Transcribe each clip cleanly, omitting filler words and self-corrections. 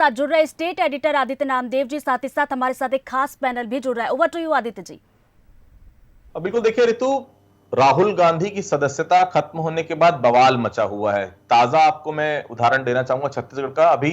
साथ जुड़ रहे स्टेट एडिटर आदित्य नामदेव जी, साथ ही साथ हमारे साथ एक खास पैनल भी जुड़ रहा है। Over to you Aditya ji. बिल्कुल, देखिए रितु, राहुल गांधी की सदस्यता खत्म होने के बाद बवाल मचा हुआ है। ताजा आपको मैं उदाहरण देना चाहूंगा छत्तीसगढ़ का। अभी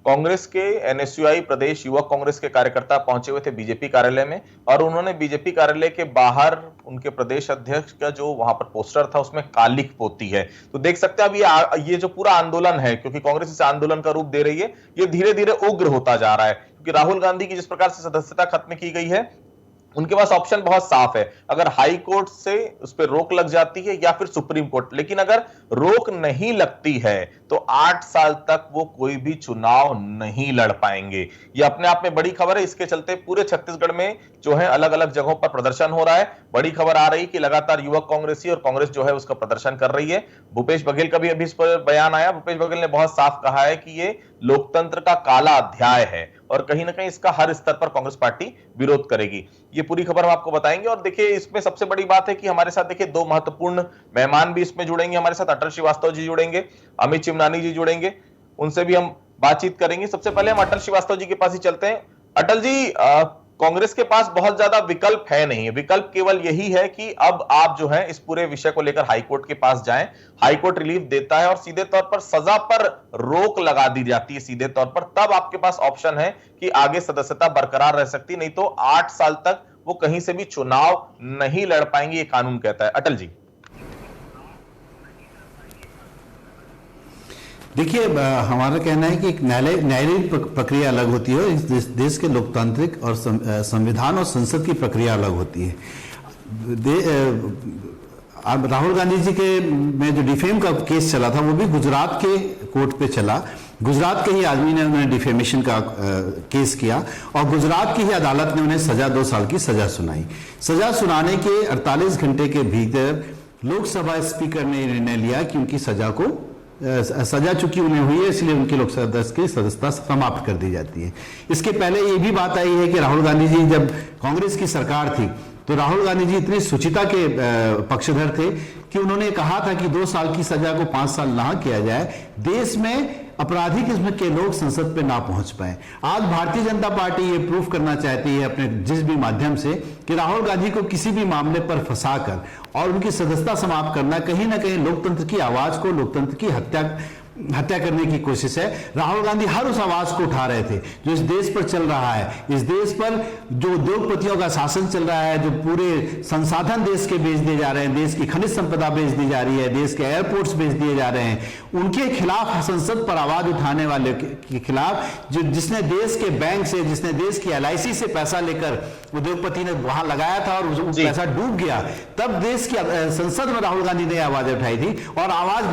कांग्रेस के एनएसयूआई प्रदेश युवक कांग्रेस के कार्यकर्ता पहुंचे हुए थे बीजेपी कार्यालय में, और उन्होंने बीजेपी कार्यालय के बाहर उनके प्रदेश अध्यक्ष का जो वहां पर पोस्टर था उसमें कालिख पोती है। तो देख सकते हैं अब ये जो पूरा आंदोलन है, क्योंकि कांग्रेस इसे आंदोलन का रूप दे रही है, ये धीरे धीरे उग्र होता जा रहा है। क्योंकि राहुल गांधी की जिस प्रकार से सदस्यता खत्म की गई है, उनके पास ऑप्शन बहुत साफ है। अगर हाई कोर्ट से उस पर रोक लग जाती है या फिर सुप्रीम कोर्ट, लेकिन अगर रोक नहीं लगती है तो 8 साल तक वो कोई भी चुनाव नहीं लड़ पाएंगे। ये अपने आप में बड़ी खबर है। इसके चलते पूरे छत्तीसगढ़ में जो है अलग अलग जगहों पर प्रदर्शन हो रहा है। बड़ी खबर आ रही कि लगातार युवक कांग्रेसी और कांग्रेस जो है उसका प्रदर्शन कर रही है। भूपेश बघेल का भी अभी इस पर बयान आया। भूपेश बघेल ने बहुत साफ कहा है कि ये लोकतंत्र का काला अध्याय है और कहीं ना कहीं इसका हर स्तर पर कांग्रेस पार्टी विरोध करेगी। ये पूरी खबर हम आपको बताएंगे। और देखिए, इसमें सबसे बड़ी बात है कि हमारे साथ देखिए दो महत्वपूर्ण मेहमान भी इसमें जुड़ेंगे। हमारे साथ अटल श्रीवास्तव जी जुड़ेंगे, अमित चिमनानी जी जुड़ेंगे, उनसे भी हम बातचीत करेंगे। सबसे पहले हम अटल श्रीवास्तव जी के पास ही चलते हैं। अटल जी, कांग्रेस के पास बहुत ज्यादा विकल्प है नहीं है। विकल्प केवल यही है कि अब आप जो है इस पूरे विषय को लेकर हाईकोर्ट के पास जाएं। हाईकोर्ट रिलीफ देता है और सीधे तौर पर सजा पर रोक लगा दी जाती है सीधे तौर पर, तब आपके पास ऑप्शन है कि आगे सदस्यता बरकरार रह सकती, नहीं तो 8 साल तक वो कहीं से भी चुनाव नहीं लड़ पाएंगे, ये कानून कहता है। अटल जी, देखिए, हमारा कहना है कि एक न्यायालयीन प्रक्रिया अलग होती है, इस देश के लोकतांत्रिक और संविधान और संसद की प्रक्रिया अलग होती है। अब राहुल गांधी जी के में जो डिफेम का केस चला था वो भी गुजरात के कोर्ट पे चला। गुजरात के ही आदमी ने उन्हें डिफेमेशन का केस किया और गुजरात की ही अदालत ने उन्हें 2 साल की सजा सुनाई। सजा सुनाने के 48 घंटे के भीतर लोकसभा स्पीकर ने निर्णय लिया कि उनकी सजा चूंकि उन्हें हुई है, इसलिए उनकी लोकसभा की सदस्यता समाप्त कर दी जाती है। इसके पहले ये भी बात आई है कि राहुल गांधी जी जब कांग्रेस की सरकार थी तो राहुल गांधी जी इतनी शुचिता के पक्षधर थे कि उन्होंने कहा था कि 2 साल की सजा को 5 साल ना किया जाए, देश में अपराधी किस्म के लोग संसद पे ना पहुंच पाए। आज भारतीय जनता पार्टी ये प्रूफ करना चाहती है अपने जिस भी माध्यम से कि राहुल गांधी को किसी भी मामले पर फंसाकर और उनकी सदस्यता समाप्त करना कहीं ना कहीं लोकतंत्र की आवाज को, लोकतंत्र की हत्या करने की कोशिश है। राहुल गांधी हर उस आवाज को उठा रहे थे जो इस देश पर चल रहा है। इस देश पर जो उद्योगपतियों का शासन चल रहा है, जो पूरे संसाधन देश के बेच दिए जा रहे हैं, देश की खनिज संपदा बेच दी जा रही है, देश के एयरपोर्ट्स बेच दिए जा रहे हैं, उनके खिलाफ संसद पर आवाज उठाने वाले के खिलाफ जिसने देश के बैंक से, जिसने देश की LIC से पैसा लेकर उद्योगपति ने वहां लगाया था और उस पैसा डूब गया, तब देश की संसद में राहुल गांधी ने आवाज उठाई थी और आवाज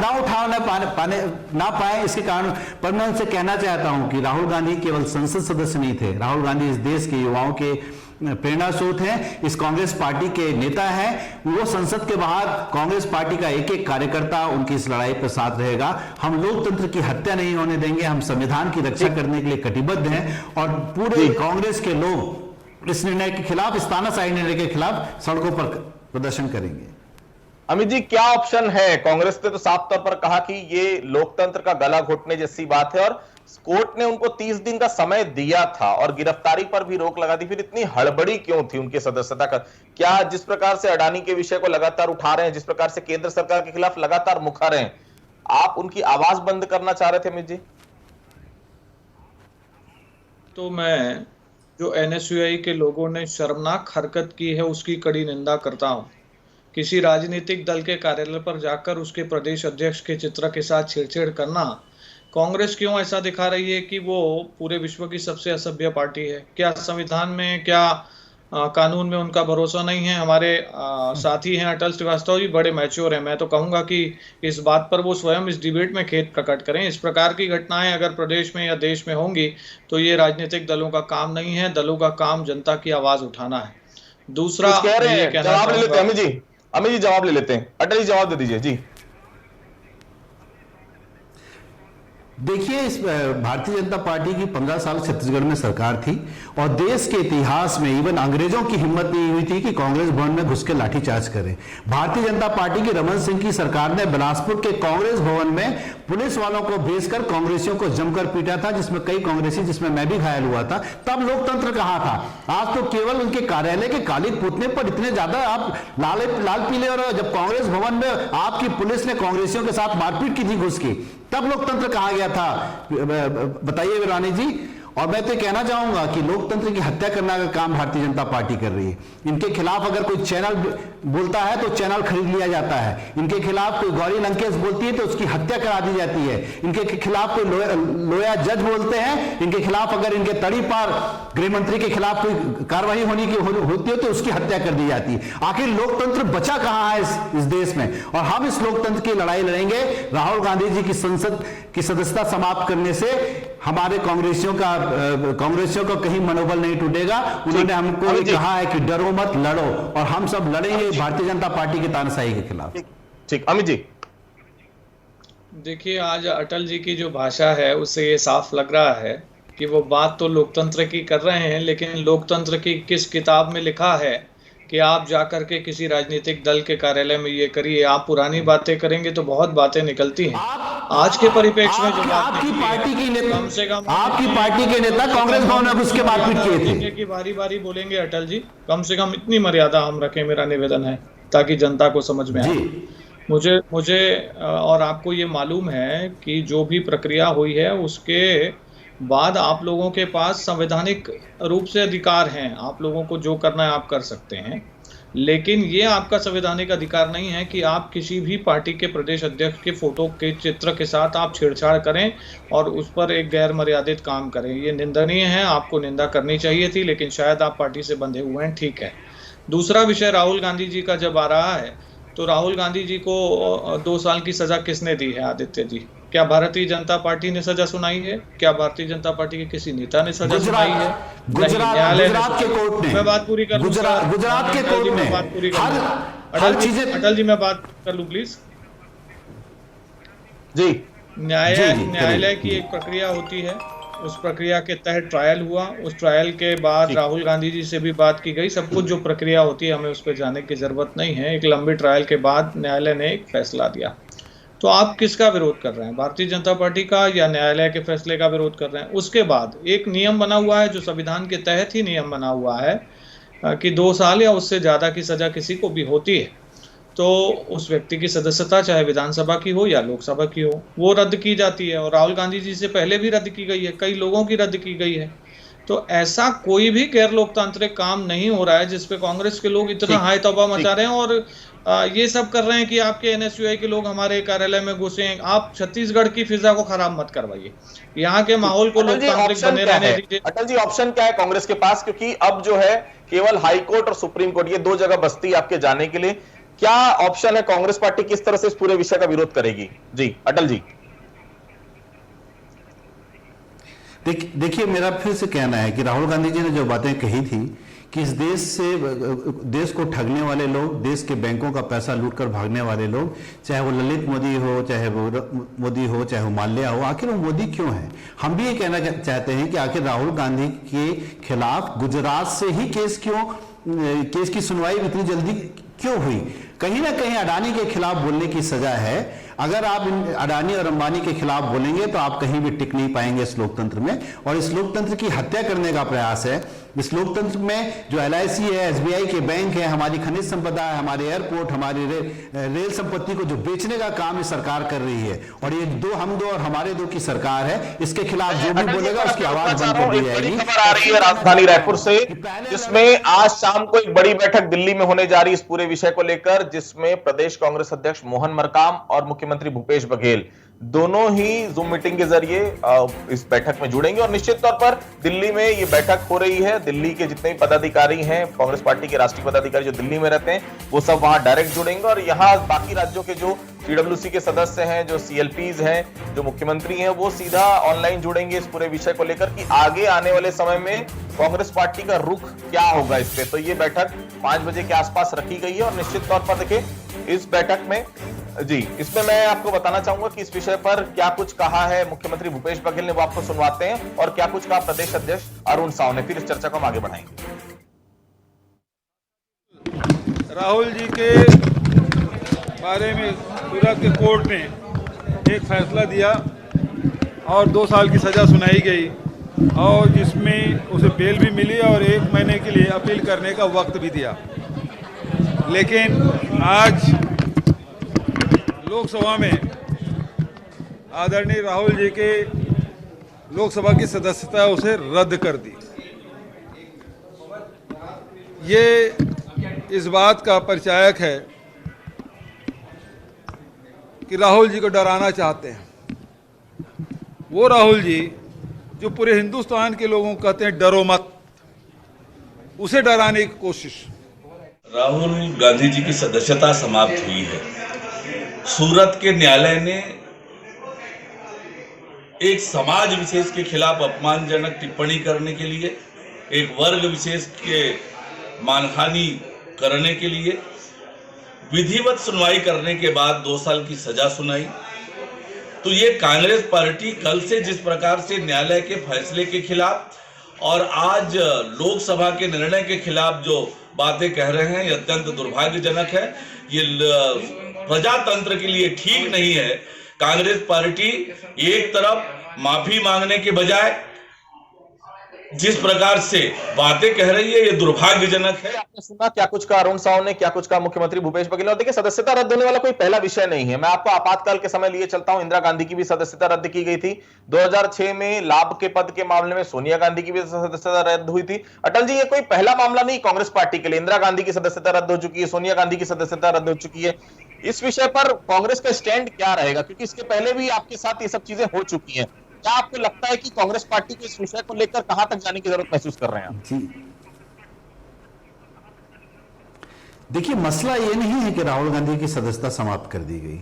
ना पाए। इसके कारण पर मैं उनसे कहना चाहता हूं कि राहुल गांधी केवल संसद सदस्य नहीं थे, राहुल गांधी इस देश के युवाओं के प्रेरणा स्रोत हैं, इस कांग्रेस पार्टी के नेता हैं। वो संसद के बाहर कांग्रेस पार्टी का एक एक कार्यकर्ता उनकी इस लड़ाई पर साथ रहेगा। हम लोकतंत्र की हत्या नहीं होने देंगे, हम संविधान की रक्षा करने के लिए कटिबद्ध हैं और पूरे कांग्रेस के लोग इस निर्णय के खिलाफ, इस तानाशाही निर्णय के खिलाफ सड़कों पर प्रदर्शन करेंगे। अमित जी, क्या ऑप्शन है? कांग्रेस ने तो साफ तौर पर कहा कि ये लोकतंत्र का गला घोटने जैसी बात है और कोर्ट ने उनको 30 दिन का समय दिया था और गिरफ्तारी पर भी रोक लगा दी। फिर इतनी हड़बड़ी क्यों थी उनकी सदस्यता का? क्या जिस प्रकार से अडानी के विषय को लगातार उठा रहे हैं, जिस प्रकार से केंद्र सरकार के खिलाफ लगातार मुखर हैं, आप उनकी आवाज बंद करना चाह रहे थे अमित जी? तो मैं जो NSUI के लोगों ने शर्मनाक हरकत की है उसकी कड़ी निंदा करता हूं। किसी राजनीतिक दल के कार्यालय पर जाकर उसके प्रदेश अध्यक्ष के चित्र के साथ छेड़छाड़ करना, कांग्रेस क्यों ऐसा दिखा रही है कि वो पूरे विश्व की सबसे असभ्य पार्टी है? क्या संविधान में, क्या कानून में उनका भरोसा नहीं है? हमारे साथी हैं अटल श्रीवास्तव जी, बड़े मैच्योर हैं। मैं तो कहूँगा कि इस बात पर वो स्वयं इस डिबेट में खेद प्रकट करें। इस प्रकार की घटनाएं अगर प्रदेश में या देश में होंगी तो ये राजनीतिक दलों का काम नहीं है। दलों का काम जनता की आवाज उठाना है। दूसरा, ये कहना चाहूँगा, अमित जी जवाब ले लेते हैं। अटल जी जवाब दे दीजिए जी। देखिए, इस भारतीय जनता पार्टी की 15 साल छत्तीसगढ़ में सरकार थी और देश के इतिहास में इवन अंग्रेजों की हिम्मत नहीं हुई थी कि कांग्रेस भवन में घुस के लाठीचार्ज करें। भारतीय जनता पार्टी की रमन सिंह की सरकार ने बिलासपुर के कांग्रेस भवन में पुलिस वालों को भेजकर कांग्रेसियों को जमकर पीटा था, जिसमें कई कांग्रेसी, जिसमें मैं भी घायल हुआ था। तब लोकतंत्र कहां था? आज तो केवल उनके कार्यालय के कालिक पुतने पर इतने ज्यादा आप लाल पीले, और जब कांग्रेस भवन में आपकी पुलिस ने कांग्रेसियों के साथ मारपीट की थी घुस की, तब लोकतंत्र कहा गया था? बताइए वीरानी जी। और मैं तो कहना चाहूंगा कि लोकतंत्र की हत्या करने का काम भारतीय जनता पार्टी कर रही है। इनके खिलाफ अगर कोई चैनल बोलता है तो चैनल खरीद लिया जाता है। इनके खिलाफ कोई गौरी लंकेश बोलती है तो उसकी हत्या करा दी जाती है। इनके खिलाफ कोई लोया जज बोलते हैं, इनके खिलाफ अगर इनके तड़ी पार गृह मंत्री के खिलाफ कोई कार्रवाई होती है तो उसकी हत्या कर दी जाती है। आखिर लोकतंत्र बचा कहां है इस देश में? और हम इस लोकतंत्र की लड़ाई लड़ेंगे। राहुल गांधी जी की संसद की सदस्यता समाप्त करने से हमारे कांग्रेसियों का कहीं मनोबल नहीं टूटेगा। उन्होंने हमको ये कहा है कि डरो मत, लड़ो, और हम सब लड़ेंगे भारतीय जनता पार्टी की तानाशाही के खिलाफ। ठीक, अमित जी। देखिए, आज अटल जी की जो भाषा है उससे ये साफ लग रहा है कि वो बात तो लोकतंत्र की कर रहे हैं, लेकिन लोकतंत्र की किस किताब में लिखा है कि आप जाकर के किसी राजनीतिक दल के कार्यालय में ये करिए। आप पुरानी बातें करेंगे तो बहुत बातें निकलती हैं। आज के परिप्रेक्ष्य में जो आपकी पार्टी की नेता, कम से कम आपकी पार्टी के नेता कांग्रेस भवन में घुस के मारपीट किए थे कि बारी बारी बोलेंगे अटल जी, कम से कम इतनी मर्यादा हम रखें, मेरा निवेदन है, ताकि जनता को समझ में आए। मुझे और आपको ये मालूम है कि जो भी प्रक्रिया हुई है उसके बाद आप लोगों के पास संवैधानिक रूप से अधिकार हैं। आप लोगों को जो करना है आप कर सकते हैं, लेकिन ये आपका संवैधानिक अधिकार नहीं है कि आप किसी भी पार्टी के प्रदेश अध्यक्ष के फोटो के चित्र के साथ आप छेड़छाड़ करें और उस पर एक गैर मर्यादित काम करें। ये निंदनीय है, आपको निंदा करनी चाहिए थी, लेकिन शायद आप पार्टी से बंधे हुए हैं, ठीक है। दूसरा विषय राहुल गांधी जी का जब आ रहा है, तो राहुल गांधी जी को 2 साल की सजा किसने दी है? आदित्य जी, क्या भारतीय जनता पार्टी ने सजा सुनाई है? क्या भारतीय जनता पार्टी के किसी नेता ने सजा सुनाई है? गुजरात के कोर्ट ने। मैं बात पूरी कर लूं। गुजरात के कोर्ट ने बात पूरी कर लूं। अटल जी मैं बात कर लूं प्लीज। जी। न्यायालय की एक प्रक्रिया होती है, उस प्रक्रिया के तहत ट्रायल हुआ। उस ट्रायल के बाद राहुल गांधी जी से भी बात की गई। सब कुछ जो प्रक्रिया होती है हमें उस पर जाने की जरूरत नहीं है। एक लंबी ट्रायल के बाद न्यायालय ने एक फैसला दिया। तो आप किसका विरोध कर रहे हैं? भारतीय जनता पार्टी का या न्यायालय के फैसले का विरोध कर रहे हैं? उसके बाद एक नियम बना हुआ है, जो संविधान के तहत ही नियम बना हुआ है कि 2 साल या उससे ज्यादा की सजा किसी को भी होती है तो उस व्यक्ति की सदस्यता चाहे विधानसभा की हो या लोकसभा की हो, वो रद्द की जाती है। और राहुल गांधी जी से पहले भी रद्द की गई है, कई लोगों की रद्द की गई है। तो ऐसा कोई भी गैर लोकतांत्रिक काम नहीं हो रहा है जिसपे कांग्रेस के लोग इतना हाय तौबा मचा रहे हैं और ये सब कर रहे हैं कि आपके एनएसयूआई के लोग हमारे कार्यालय में घुसे। आप छत्तीसगढ़ की फिजा को खराब मत करवाइए, यहाँ के माहौल को लोकतांत्रिक बने रहने दीजिए। अटल जी, ऑप्शन क्या है कांग्रेस के पास? क्योंकि अब जो है केवल हाई कोर्ट और सुप्रीम कोर्ट, ये 2 जगह बस्ती आपके जाने के लिए। क्या ऑप्शन है? कांग्रेस पार्टी किस तरह से इस पूरे विषय का विरोध करेगी? जी अटल जी। देखिए, मेरा फिर से कहना है कि राहुल गांधी जी ने जो बातें कही थी कि इस देश को ठगने वाले लोग, देश के बैंकों का पैसा लूटकर भागने वाले लोग, चाहे वो ललित मोदी हो, चाहे वो माल्या हो, आखिर वो मोदी क्यों है? हम भी ये कहना चाहते हैं कि आखिर राहुल गांधी के खिलाफ गुजरात से ही केस की सुनवाई इतनी जल्दी क्यों हुई? कहीं ना कहीं अडानी के खिलाफ बोलने की सजा है। अगर आप अडानी और अंबानी के खिलाफ बोलेंगे तो आप कहीं भी टिक नहीं पाएंगे इस लोकतंत्र में, और इस लोकतंत्र की हत्या करने का प्रयास है। इस लोकतंत्र में जो LIC है, SBI के बैंक है, हमारी खनिज संपदा है, हमारे एयरपोर्ट, हमारी रेल संपत्ति को जो बेचने का काम ये सरकार कर रही है, और ये हम दो और हमारे दो की सरकार है। इसके खिलाफ जो भी बोलेगा उसकी आवाज बंद कर दी जाएगी। खबर आ रही है राजधानी रायपुर से, जिसमें आज शाम को एक बड़ी बैठक दिल्ली में होने जा रही है इस पूरे विषय को लेकर, जिसमें प्रदेश कांग्रेस अध्यक्ष मोहन मरकाम और मुख्यमंत्री भूपेश बघेल दोनों ही जूम मीटिंग के जरिए इस बैठक में जुड़ेंगे। और निश्चित तौर पर दिल्ली में ये बैठक हो रही है। दिल्ली के जितने भी पदाधिकारी हैं, कांग्रेस पार्टी के राष्ट्रीय पदाधिकारी जो दिल्ली में रहते हैं, वो सब वहां डायरेक्ट जुड़ेंगे। और यहाँ बाकी राज्यों के जो PWC के सदस्य हैं, जो CLPs हैं, जो मुख्यमंत्री हैं, वो सीधा ऑनलाइन जुड़ेंगे इस पूरे विषय को लेकर कि आगे आने वाले समय में कांग्रेस पार्टी का रुख क्या होगा इस पे। तो ये बैठक 5 बजे के आसपास रखी गई है। और निश्चित तौर पर देखिए, इस बैठक में जी, इसमें मैं आपको बताना चाहूंगा कि इस विषय पर क्या कुछ कहा है मुख्यमंत्री भूपेश बघेल ने, वो आपको सुनवाते हैं, और क्या कुछ कहा प्रदेश अध्यक्ष अरुण साव ने, फिर इस चर्चा को हम आगे बढ़ाएंगे। राहुल जी के बारे में सूरत के कोर्ट ने एक फैसला दिया और 2 साल की सज़ा सुनाई गई, और जिसमें उसे बेल भी मिली और 1 महीने के लिए अपील करने का वक्त भी दिया। लेकिन आज लोकसभा में आदरणीय राहुल जी के लोकसभा की सदस्यता उसे रद्द कर दी। ये इस बात का परिचायक है कि राहुल जी को डराना चाहते हैं। वो राहुल जी जो पूरे हिंदुस्तान के लोगों को कहते हैं डरो मत, उसे डराने की कोशिश। राहुल गांधी जी की सदस्यता समाप्त हुई है। सूरत के न्यायालय ने एक समाज विशेष के खिलाफ अपमानजनक टिप्पणी करने के लिए, एक वर्ग विशेष के मानहानि करने के लिए विधिवत सुनवाई करने के बाद 2 साल की सजा सुनाई। तो ये कांग्रेस पार्टी कल से जिस प्रकार से न्यायालय के फैसले के खिलाफ और आज लोकसभा के निर्णय के खिलाफ जो बातें कह रहे हैं, ये अत्यंत दुर्भाग्यजनक है। ये प्रजातंत्र के लिए ठीक नहीं है। कांग्रेस पार्टी एक तरफ माफी मांगने के बजाय जिस प्रकार से बातें कह रही है, ये दुर्भाग्यजनक है। आपने सुना क्या कुछ कहा अरुण साव ने, क्या कुछ कहा मुख्यमंत्री भूपेश बघेल ने। और देखिए, सदस्यता रद्द होने वाला कोई पहला विषय नहीं है। मैं आपको आपातकाल के समय लिए चलता हूं। इंदिरा गांधी की भी सदस्यता रद्द की गई थी। 2006 में लाभ के पद के मामले में सोनिया गांधी की भी सदस्यता रद्द हुई थी। अटल जी, ये कोई पहला मामला नहीं कांग्रेस पार्टी के लिए। इंदिरा गांधी की सदस्यता रद्द हो चुकी है, सोनिया गांधी की सदस्यता रद्द हो चुकी है। इस विषय पर कांग्रेस का स्टैंड क्या रहेगा, क्योंकि इसके पहले भी आपके साथ ये सब चीजें हो चुकी हैं। क्या आपको लगता है कि कांग्रेस पार्टी को इस विषय को लेकर कहां तक जाने की जरूरत महसूस कर रहे हैं आप? जी, देखिए, मसला ये नहीं है कि राहुल गांधी की सदस्यता समाप्त कर दी गई।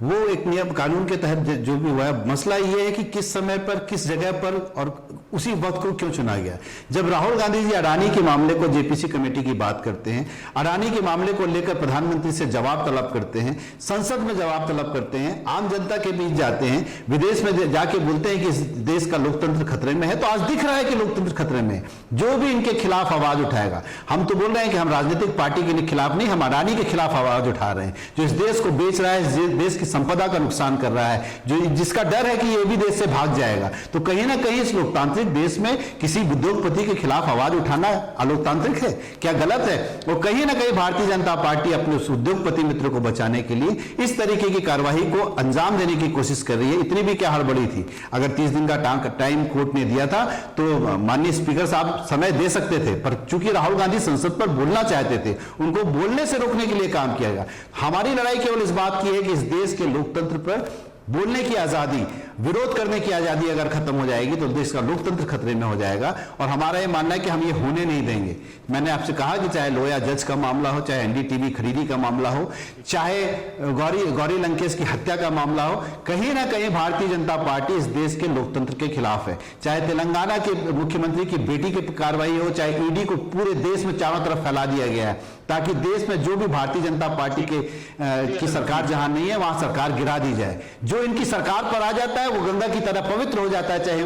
वो एक नियम कानून के तहत जो भी हुआ है। मसला ये है कि किस समय पर, किस जगह पर और उसी वक्त को क्यों चुना गया। जब राहुल गांधी जी अडानी के मामले को जेपीसी कमेटी की बात करते हैं, अडानी के मामले को लेकर प्रधानमंत्री से जवाब तलब करते हैं, संसद में जवाब तलब करते हैं, आम जनता के बीच जाते हैं, विदेश में जाके बोलते हैं कि इस देश का लोकतंत्र खतरे में है, तो आज दिख रहा है कि लोकतंत्र खतरे में है। जो भी इनके खिलाफ आवाज उठाएगा, हम तो बोल रहे हैं कि हम राजनीतिक पार्टी के खिलाफ नहीं, हम अडानी के खिलाफ आवाज उठा रहे हैं, जो इस देश को बेच रहा है, इस देश की संपदा का नुकसान कर रहा है, जो जिसका डर है कि ये भी देश से भाग जाएगा। तो कहीं ना कहीं इस लोकतांत्रिक देश में किसी उद्योगपति के खिलाफ आवाज उठाना अलोकतांत्रिक है क्या, गलत है? और कहीं ना कहीं भारतीय जनता पार्टी अपने उस उद्योगपति मित्र को बचाने के लिए इस तरीके की कार्रवाई को अंजाम देने की कोशिश कर रही है। इतनी भी क्या हड़बड़ी थी? अगर 30 दिन का टाइम कोर्ट ने दिया था तो माननीय स्पीकर साहब समय दे सकते थे, पर चूंकि राहुल गांधी संसद पर बोलना चाहते थे, उनको बोलने से रोकने के लिए काम किया गया। हमारी लड़ाई केवल इस बात की है कि इस देश के लोकतंत्र पर बोलने की आजादी, विरोध करने की आजादी अगर खत्म हो जाएगी तो देश का लोकतंत्र खतरे में हो जाएगा। और हमारा ये मानना है कि हम ये होने नहीं देंगे। मैंने आपसे कहा कि चाहे लोया जज का मामला हो, चाहे एनडीटीवी खरीदी का मामला हो, चाहे गौरी लंकेश की हत्या का मामला हो, कहीं ना कहीं भारतीय जनता पार्टी इस देश के लोकतंत्र के खिलाफ है। चाहे तेलंगाना के मुख्यमंत्री की बेटी की कार्रवाई हो, चाहे ईडी को पूरे देश में चारों तरफ फैला दिया गया है, ताकि देश में जो भी भारतीय जनता पार्टी की सरकार जहां नहीं है वहां सरकार गिरा दी जाए। जो इनकी सरकार पर आ जाता है वो गंगा की तरह पवित्र हो जाता है, चाहे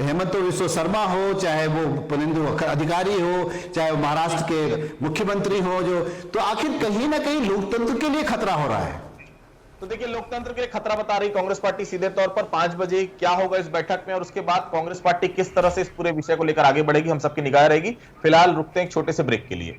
हेमंत बिस्वा शर्मा हो, चाहे वो पुनेंदु अधिकारी हो, चाहे वो महाराष्ट्र के मुख्यमंत्री हो, जो तो आखिर कहीं ना कहीं लोकतंत्र के लिए खतरा हो रहा है। तो देखिए, लोकतंत्र के लिए खतरा बता रही कांग्रेस पार्टी सीधे तौर पर। 5 बजे क्या होगा इस बैठक में और उसके बाद कांग्रेस पार्टी किस तरह से इस पूरे विषय को लेकर आगे बढ़ेगी, हम सबकी निगाह रहेगी। फिलहाल रुकते हैं एक छोटे से ब्रेक के लिए।